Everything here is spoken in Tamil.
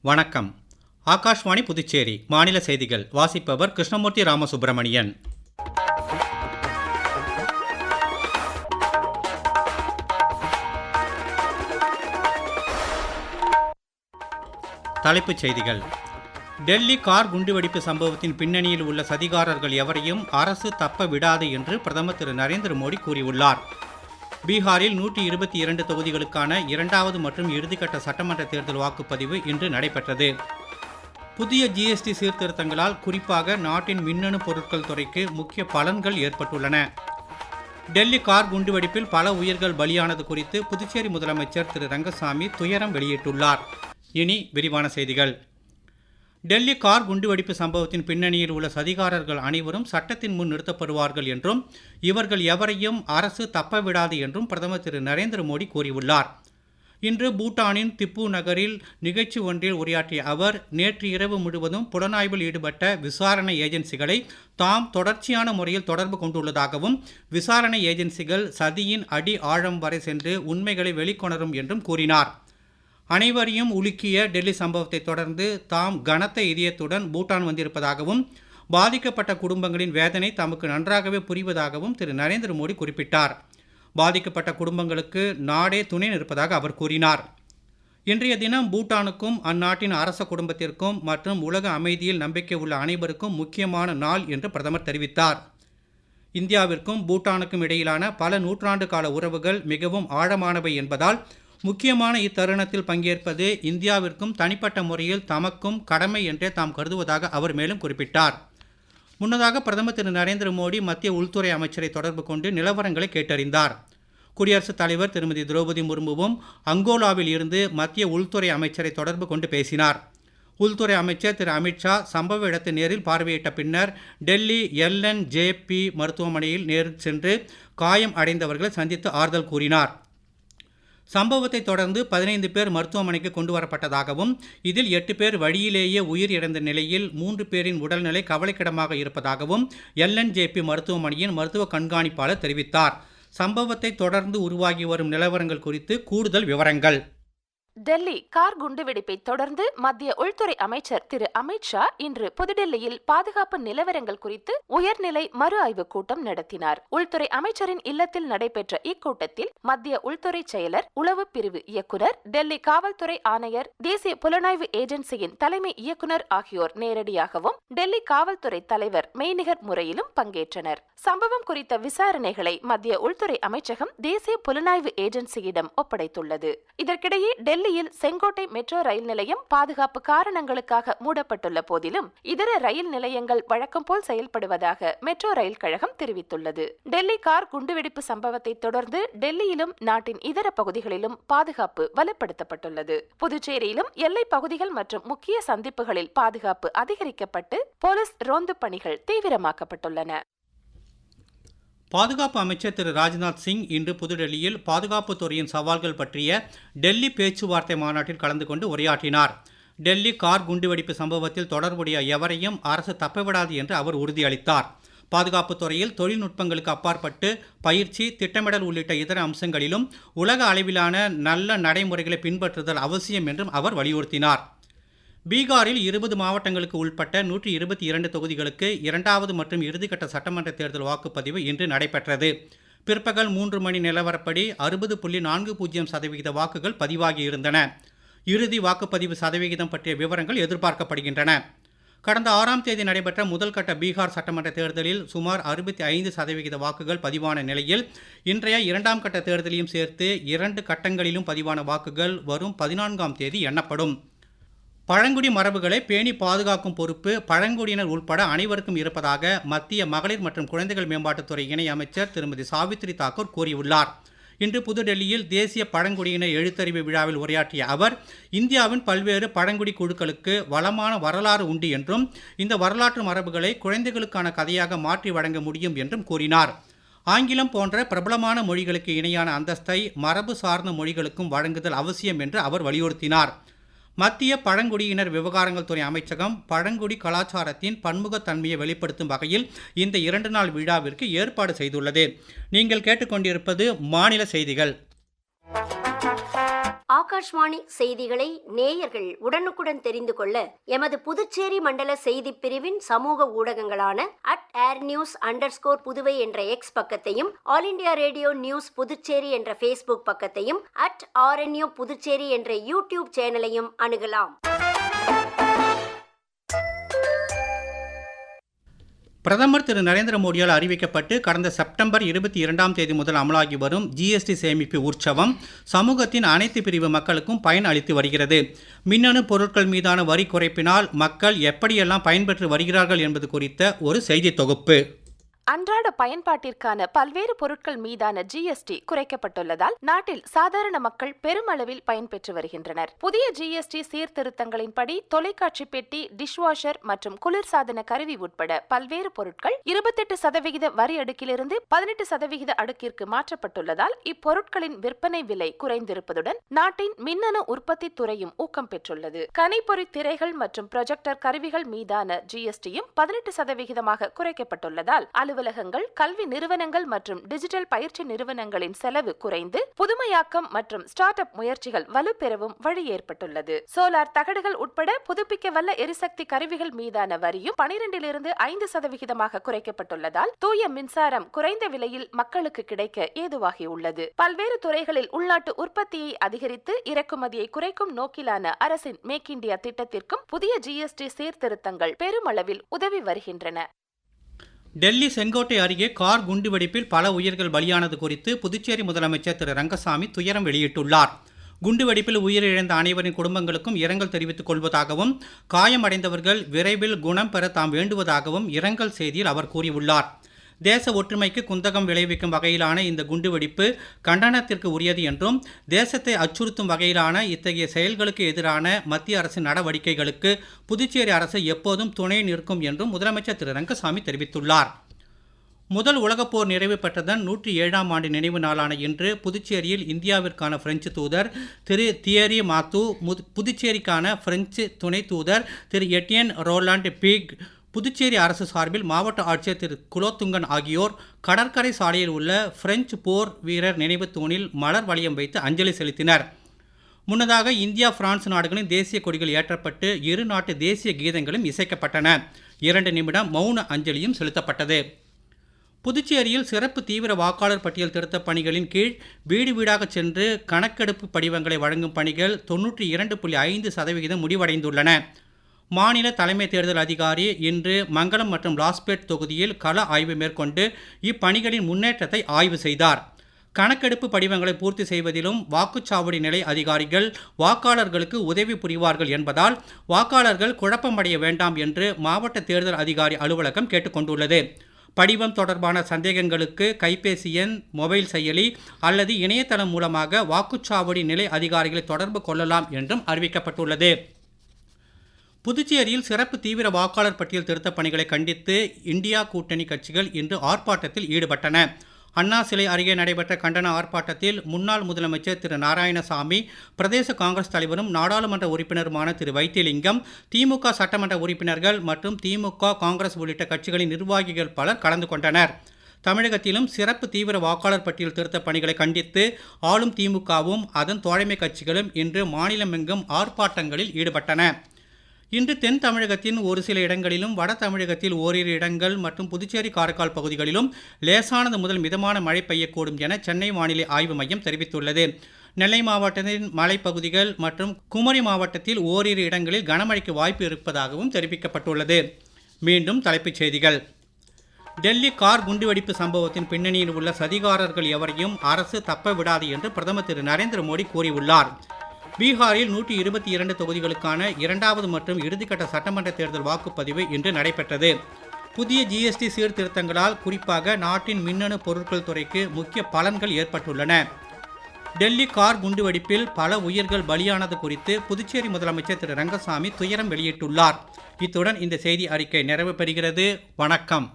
வணக்கம். ஆகாஷ்வாணி புதுச்சேரி மாநில செய்திகள் வாசிப்பவர் கிருஷ்ணமூர்த்தி ராமசுப்பிரமணியன். தலைப்புச் செய்திகள். டெல்லி கார் குண்டுவெடிப்பு சம்பவத்தின் பின்னணியில் உள்ள சதிகாரர்கள் எவரையும் அரசு தப்ப விடாது என்று பிரதமர் திரு நரேந்திர மோடி கூறியுள்ளார். பீகாரில் 122 தொகுதிகளுக்கான இரண்டாவது மற்றும் இறுதிக்கட்ட சட்டமன்ற தேர்தல் வாக்குப்பதிவு இன்று நடைபெற்றது. புதிய ஜிஎஸ்டி சீர்திருத்தங்களால் குறிப்பாக நாட்டின் மின்னணு பொருட்கள் துறைக்கு முக்கிய பலன்கள் ஏற்பட்டுள்ளன. டெல்லி கார் குண்டுவெடிப்பில் பல உயிர்கள் பலியானது குறித்து புதுச்சேரி முதலமைச்சர் திரு ரங்கசாமி துயரம் வெளியிட்டுள்ளார். இனி விரிவான செய்திகள். டெல்லி கார் குண்டுவெடிப்பு சம்பவத்தின் பின்னணியில் உள்ள சதிகாரர்கள் அனைவரும் சட்டத்தின் முன் நிறுத்தப்படுவார்கள் என்றும் இவர்கள் எவரையும் அரசு தப்பவிடாது என்றும் பிரதமர் திரு நரேந்திர மோடி கூறியுள்ளார். இன்று பூட்டானின் திப்பு நகரில் நிகழ்ச்சி ஒன்றில் உரையாற்றிய அவர், நேற்று இரவு முழுவதும் புலனாய்வில் ஈடுபட்ட விசாரணை ஏஜென்சிகளை தாம் தொடர்ச்சியான முறையில் தொடர்பு கொண்டுள்ளதாகவும் விசாரணை ஏஜென்சிகள் சதியின் அடி ஆழம் வரை சென்று உண்மைகளை வெளிக்கொணரும் என்றும் கூறினார். அனைவரையும் உலுக்கிய டெல்லி சம்பவத்தை தொடர்ந்து தாம் கனத்த இதயத்துடன் பூட்டான் வந்திருப்பதாகவும் பாதிக்கப்பட்ட குடும்பங்களின் வேதனை தமக்கு நன்றாகவே புரிவதாகவும் திரு நரேந்திர மோடி குறிப்பிட்டார். பாதிக்கப்பட்ட குடும்பங்களுக்கு நாடே துணை நிற்பதாக அவர் கூறினார். இன்றைய தினம் பூட்டானுக்கும் அந்நாட்டின் அரச குடும்பத்திற்கும் மற்றும் உலக அமைதியில் நம்பிக்கை உள்ள அனைவருக்கும் முக்கியமான நாள் என்று பிரதமர் தெரிவித்தார். இந்தியாவிற்கும் பூட்டானுக்கும் இடையிலான பல நூற்றாண்டு கால உறவுகள் மிகவும் ஆழமானவை என்பதால் முக்கியமான இத்தருணத்தில் பங்கேற்பது இந்தியாவிற்கும் தனிப்பட்ட முறையில் தமக்கும் கடமை என்றே தாம் கருதுவதாக அவர் மேலும் குறிப்பிட்டார். முன்னதாக பிரதமர் திரு நரேந்திர மோடி மத்திய உள்துறை அமைச்சரை தொடர்பு கொண்டு நிலவரங்களை கேட்டறிந்தார். குடியரசுத் தலைவர் திருமதி திரௌபதி முர்முவும் அங்கோலாவில் இருந்து மத்திய உள்துறை அமைச்சரை தொடர்பு கொண்டு பேசினார். உள்துறை அமைச்சர் திரு அமித்ஷா சம்பவ இடத்தை நேரில் பார்வையிட்ட பின்னர் டெல்லி LNJP மருத்துவமனையில் நேரில் சென்று காயம் அடைந்தவர்களை சந்தித்து ஆறுதல் கூறினார். சம்பவத்தை தொடர்ந்து 15 பேர் மருத்துவமனைக்கு கொண்டு வரப்பட்டதாகவும் இதில் 8 பேர் வழியிலேயே உயிர் இழந்த நிலையில் 3 பேரின் உடல்நிலை கவலைக்கிடமாக இருப்பதாகவும் LNJP மருத்துவமனையின் மருத்துவ கண்காணிப்பாளர் தெரிவித்தார். சம்பவத்தை தொடர்ந்து உருவாகி வரும் நிலவரங்கள் குறித்து கூடுதல் விவரங்கள். டெல்லி கார் குண்டுவெடிப்பை தொடர்ந்து மத்திய உள்துறை அமைச்சர் திரு அமித்ஷா இன்று புதுடெல்லியில் பாதுகாப்பு நிலவரங்கள் குறித்து உயர்நிலை மறு ஆய்வு கூட்டம் நடத்தினார். உள்துறை அமைச்சரின் இல்லத்தில் நடைபெற்ற இக்கூட்டத்தில் மத்திய உள்துறை செயலர், உளவு பிரிவு இயக்குனர், டெல்லி காவல்துறை ஆணையர், தேசிய புலனாய்வு ஏஜென்சியின் தலைமை இயக்குனர் ஆகியோர் நேரடியாகவும் டெல்லி காவல்துறை தலைவர் மெய்நிகர் முறையிலும் பங்கேற்றனர். சம்பவம் குறித்த விசாரணைகளை மத்திய உள்துறை அமைச்சகம் தேசிய புலனாய்வு ஏஜென்சியிடம் ஒப்படைத்துள்ளது. இதற்கிடையே டெல்லியில் செங்கோட்டை மெட்ரோ ரயில் நிலையம் பாதுகாப்பு காரணங்களுக்காக மூடப்பட்டுள்ள போதிலும் இதர ரயில் நிலையங்கள் வழக்கம் போல் செயல்படுவதாக மெட்ரோ ரயில் கழகம் தெரிவித்துள்ளது. டெல்லி கார் குண்டுவெடிப்பு சம்பவத்தை தொடர்ந்து டெல்லியிலும் நாட்டின் இதர பகுதிகளிலும் பாதுகாப்பு வலுப்படுத்தப்பட்டுள்ளது. புதுச்சேரியிலும் எல்லை பகுதிகள் மற்றும் முக்கிய சந்திப்புகளில் பாதுகாப்பு அதிகரிக்கப்பட்டு போலீஸ் ரோந்து பணிகள் தீவிரமாக்கப்பட்டுள்ளன. பாதுகாப்பு அமைச்சர் திரு ராஜ்நாத் சிங் இன்று புதுடெல்லியில் பாதுகாப்பு துறையின் சவால்கள் பற்றிய டெல்லி பேச்சுவார்த்தை மாநாட்டில் கலந்து கொண்டு உரையாற்றினார். டெல்லி கார் குண்டுவெடிப்பு சம்பவத்தில் தொடர்புடைய எவரையும் அரசு தப்பவிடாது என்று அவர் உறுதியளித்தார். பாதுகாப்பு துறையில் தொழில்நுட்பங்களுக்கு அப்பாற்பட்டு பயிற்சி, திட்டமிடல் உள்ளிட்ட இதர அம்சங்களிலும் உலக அளவிலான நல்ல நடைமுறைகளை பின்பற்றுதல் அவசியம் என்றும் அவர் வலியுறுத்தினார். பீகாரில் 20 மாவட்டங்களுக்கு உட்பட்ட 122 தொகுதிகளுக்கு இரண்டாவது மற்றும் இறுதிக்கட்ட சட்டமன்ற தேர்தல் வாக்குப்பதிவு இன்று நடைபெற்றது. பிற்பகல் 3 மணி நிலவரப்படி 60.40% வாக்குகள் பதிவாகியிருந்தன. இறுதி வாக்குப்பதிவு சதவிகிதம் பற்றிய விவரங்கள் எதிர்பார்க்கப்படுகின்றன. கடந்த 6ஆம் தேதி நடைபெற்ற முதல் கட்ட பீகார் சட்டமன்ற தேர்தலில் சுமார் 65% வாக்குகள் பதிவான நிலையில் இன்றைய 2ஆம் கட்ட தேர்தலையும் சேர்த்து 2 கட்டங்களிலும் பதிவான வாக்குகள் வரும் 14ஆம் தேதி எண்ணப்படும். பழங்குடி மரபுகளை பேணி பாதுகாக்கும் பொறுப்பு பழங்குடியினர் உட்பட அனைவருக்கும் இருப்பதாக மத்திய மகளிர் மற்றும் குழந்தைகள் மேம்பாட்டுத்துறை இணை அமைச்சர் திருமதி சாவித்ரி தாக்கூர் கூறியுள்ளார். இன்று புதுடெல்லியில் தேசிய பழங்குடியினர் எழுத்தறிவு விழாவில் உரையாற்றிய அவர், இந்தியாவின் பல்வேறு பழங்குடி குழுக்களுக்கு வளமான வரலாறு உண்டு என்றும் இந்த வரலாற்று மரபுகளை குழந்தைகளுக்கான கதையாக மாற்றி வழங்க முடியும் என்றும் கூறினார். ஆங்கிலம் போன்ற பிரபலமான மொழிகளுக்கு இணையான அந்தஸ்தை மரபு சார்ந்த மொழிகளுக்கும் வழங்குதல் அவசியம் என்று அவர் வலியுறுத்தினார். மத்திய பழங்குடியினர் விவகாரங்கள் துறை அமைச்சகம் பழங்குடி கலாச்சாரத்தின் பன்முகத்தன்மையை வெளிப்படுத்தும் வகையில் இந்த 2 நாள் விழாவிற்கு ஏற்பாடு செய்துள்ளது. நீங்கள் கேட்டுக்கொண்டிருப்பது மாநில செய்திகள். ஆகாஷ்வாணி செய்திகளை நேயர்கள் உடனுக்குடன் தெரிந்து கொள்ள எமது புதுச்சேரி மண்டல செய்திப் பிரிவின் சமூக ஊடகங்களான @airnews_புதுவை என்ற எக்ஸ் பக்கத்தையும், all India radio news Puducherry என்ற ஃபேஸ்புக் பக்கத்தையும், @RNU புதுச்சேரி என்ற யூடியூப் சேனலையும் அணுகலாம். பிரதமர் திரு நரேந்திர மோடியால் அறிவிக்கப்பட்டு கடந்த செப்டம்பர் 22ஆம் தேதி முதல் அமலாகி வரும் ஜிஎஸ்டி சேமிப்பு உற்சவம் சமூகத்தின் அனைத்து பிரிவு மக்களுக்கும் பயன் அளித்து வருகிறது. மின்னணு பொருட்கள் மீதான வரி குறைப்பினால் மக்கள் எப்படியெல்லாம் பயன்பெற்று வருகிறார்கள் என்பது குறித்த ஒரு செய்தி தொகுப்பு. அன்றாட பயன்பாட்டிற்கான பல்வேறு பொருட்கள் மீதான ஜிஎஸ்டி குறைக்கப்பட்டுள்ளதால் நாட்டில் சாதாரண மக்கள் பெருமளவில் பயன்பெற்று வருகின்றனர். புதிய ஜிஎஸ்டி சீர்திருத்தங்களின்படி தொலைக்காட்சி பெட்டி, டிஷ்வாஷர் மற்றும் குளிர்சாதன கருவி உட்பட பல்வேறு பொருட்கள் 28% வரி அடுக்கிலிருந்து 18% அடுக்கிற்கு மாற்றப்பட்டுள்ளதால் இப்பொருட்களின் விற்பனை விலை குறைந்திருப்பதுடன் நாட்டின் மின்னணு உற்பத்தி துறையும் ஊக்கம் பெற்றுள்ளது. கணிப்பொறி திரைகள் மற்றும் ப்ரொஜெக்டர் கருவிகள் மீதான ஜிஎஸ்டியும் 18% குறைக்கப்பட்டுள்ளதால் அலுவலகங்கள், கல்வி நிறுவனங்கள் மற்றும் டிஜிட்டல் பயிற்சி நிறுவனங்களின் செலவு குறைந்து புதுமையாக்கம் மற்றும் ஸ்டார்ட் அப் முயற்சிகள் வலுப்பெறவும் வழி ஏற்பட்டுள்ளது. சோலார் தகடுகள் உட்பட புதுப்பிக்கவல்ல எரிசக்தி கருவிகள் மீதான வரியும் 12% 5% குறைக்கப்பட்டுள்ளதால் தூய மின்சாரம் குறைந்த விலையில் மக்களுக்கு கிடைக்க ஏதுவாகியுள்ளது. பல்வேறு துறைகளில் உள்நாட்டு உற்பத்தியை அதிகரித்து இறக்குமதியை குறைக்கும் நோக்கிலான அரசின் மேக் இந்தியா திட்டத்திற்கும் புதிய ஜிஎஸ்டி சீர்திருத்தங்கள் பெருமளவில் உதவி வருகின்றன. டெல்லி செங்கோட்டை அருகே கார் குண்டுவெடிப்பில் பல உயிர்கள் பலியானது குறித்து புதுச்சேரி முதலமைச்சர் திரு ரங்கசாமி துயரம் வெளியிட்டுள்ளார். குண்டுவெடிப்பில் உயிரிழந்த அனைவரின் குடும்பங்களுக்கும் இரங்கல் தெரிவித்துக் கொள்வதாகவும் காயமடைந்தவர்கள் விரைவில் குணம் பெற தாம் வேண்டுவதாகவும் இரங்கல் செய்தியில் அவர் கூறியுள்ளார். தேச ஒற்றுமைக்கு குந்தகம் விளைவிக்கும் வகையிலான இந்த குண்டுவெடிப்பு கண்டனத்திற்கு உரியது என்றும் தேசத்தை அச்சுறுத்தும் வகையிலான இத்தகைய செயல்களுக்கு எதிரான மத்திய அரசின் நடவடிக்கைகளுக்கு புதுச்சேரி அரசு எப்போதும் துணை நிற்கும் என்றும் முதலமைச்சர் திரு ரங்கசாமி தெரிவித்துள்ளார். முதல் உலகப்போர் நிறைவு பெற்றதன் 107ஆம் ஆண்டு நினைவு நாளான இன்று புதுச்சேரியில் இந்தியாவிற்கான பிரெஞ்சு தூதர் திரு தியரி மாத்து, புதுச்சேரிக்கான பிரெஞ்சு துணை தூதர் திரு எட்டியன் ரோலாண்ட் பிக், புதுச்சேரி அரசு சார்பில் மாவட்ட ஆட்சியர் திரு குலோத்துங்கன் ஆகியோர் கடற்கரை சாலையில் உள்ள பிரெஞ்சு போர் வீரர் நினைவு தூணில் மலர் வளையம் வைத்து அஞ்சலி செலுத்தினர். முன்னதாக இந்தியா, பிரான்ஸ் நாடுகளின் தேசிய கொடிகள் ஏற்றப்பட்டு இரு நாட்டு தேசிய கீதங்களும் இசைக்கப்பட்டன. 2 நிமிடம் மௌன அஞ்சலியும் செலுத்தப்பட்டது. புதுச்சேரியில் சிறப்பு தீவிர வாக்காளர் பட்டியல் திருத்தப் பணிகளின் கீழ் வீடு வீடாக சென்று கணக்கெடுப்பு படிவங்களை வழங்கும் பணிகள் 92.5% முடிவடைந்துள்ளன. மாநில தலைமை தேர்தல் அதிகாரி இன்று மங்கலம் மற்றும் லாஸ்பேட் தொகுதியில் கள ஆய்வு மேற்கொண்டு இப்பணிகளின் முன்னேற்றத்தை ஆய்வு செய்தார். கணக்கெடுப்பு படிவங்களை பூர்த்தி செய்வதிலும் வாக்குச்சாவடி நிலை அதிகாரிகள் வாக்காளர்களுக்கு உதவி புரிவார்கள் என்பதால் வாக்காளர்கள் குழப்பமடைய வேண்டாம் என்று மாவட்ட தேர்தல் அதிகாரி அலுவலகம் கேட்டுக்கொண்டுள்ளது. படிவம் தொடர்பான சந்தேகங்களுக்கு கைபேசி எண், மொபைல் செயலி அல்லது இணையதளம் மூலமாக வாக்குச்சாவடி நிலை அதிகாரிகளை தொடர்பு கொள்ளலாம் என்றும் அறிவிக்கப்பட்டுள்ளது. புதுச்சேரியில் சிறப்பு தீவிர வாக்காளர் பட்டியல் திருத்தப் பணிகளை கண்டித்து இந்தியா கூட்டணி கட்சிகள் இன்று ஆர்ப்பாட்டத்தில் ஈடுபட்டன. அண்ணா சிலை அருகே நடைபெற்ற கண்டன ஆர்ப்பாட்டத்தில் முன்னாள் முதலமைச்சர் திரு நாராயணசாமி, பிரதேச காங்கிரஸ் தலைவரும் நாடாளுமன்ற உறுப்பினருமான திரு வைத்திலிங்கம், திமுக சட்டமன்ற உறுப்பினர்கள் மற்றும் திமுக, காங்கிரஸ் உள்ளிட்ட கட்சிகளின் நிர்வாகிகள் பலர் கலந்து கொண்டனர். தமிழகத்திலும் சிறப்பு தீவிர வாக்காளர் பட்டியல் திருத்தப் பணிகளை கண்டித்து ஆளும் திமுகவும் அதன் தோழமை கட்சிகளும் இன்று மாநிலமெங்கும் ஆர்ப்பாட்டங்களில் ஈடுபட்டன. இன்று தென் தமிழகத்தின் ஒரு சில இடங்களிலும், வட தமிழகத்தில் ஓரிரு இடங்கள் மற்றும் புதுச்சேரி, காரைக்கால் பகுதிகளிலும் லேசானது முதல் மிதமான மழை பெய்யக்கூடும் என சென்னை வானிலை ஆய்வு மையம் தெரிவித்துள்ளது. நெல்லை மாவட்டத்தின் மலைப்பகுதிகள் மற்றும் குமரி மாவட்டத்தில் ஓரிரு இடங்களில் கனமழைக்கு வாய்ப்பு இருப்பதாகவும் தெரிவிக்கப்பட்டுள்ளது. மீண்டும் தலைப்புச் செய்திகள். டெல்லி கார் குண்டுவெடிப்பு சம்பவத்தின் பின்னணியில் உள்ள சதிகாரர்கள் எவரையும் அரசு தப்ப விடாது என்று பிரதமர் திரு நரேந்திர மோடி கூறியுள்ளார். பீகாரில் 122 தொகுதிகளுக்கான 2வது மற்றும் இறுதிக்கட்ட சட்டமன்ற தேர்தல் வாக்குப்பதிவு இன்று நடைபெற்றது. புதிய ஜிஎஸ்டி சீர்திருத்தங்களால் குறிப்பாக நாட்டின் மின்னணு பொருட்கள் துறைக்கு முக்கிய பலன்கள் ஏற்பட்டுள்ளன. டெல்லி கார் குண்டுவெடிப்பில் பல உயிர்கள் பலியானது குறித்து புதுச்சேரி முதலமைச்சர் திரு ரங்கசாமி துயரம் வெளியிட்டுள்ளார். இத்துடன் இந்த செய்தி அறிக்கை நிறைவு பெறுகிறது. வணக்கம்.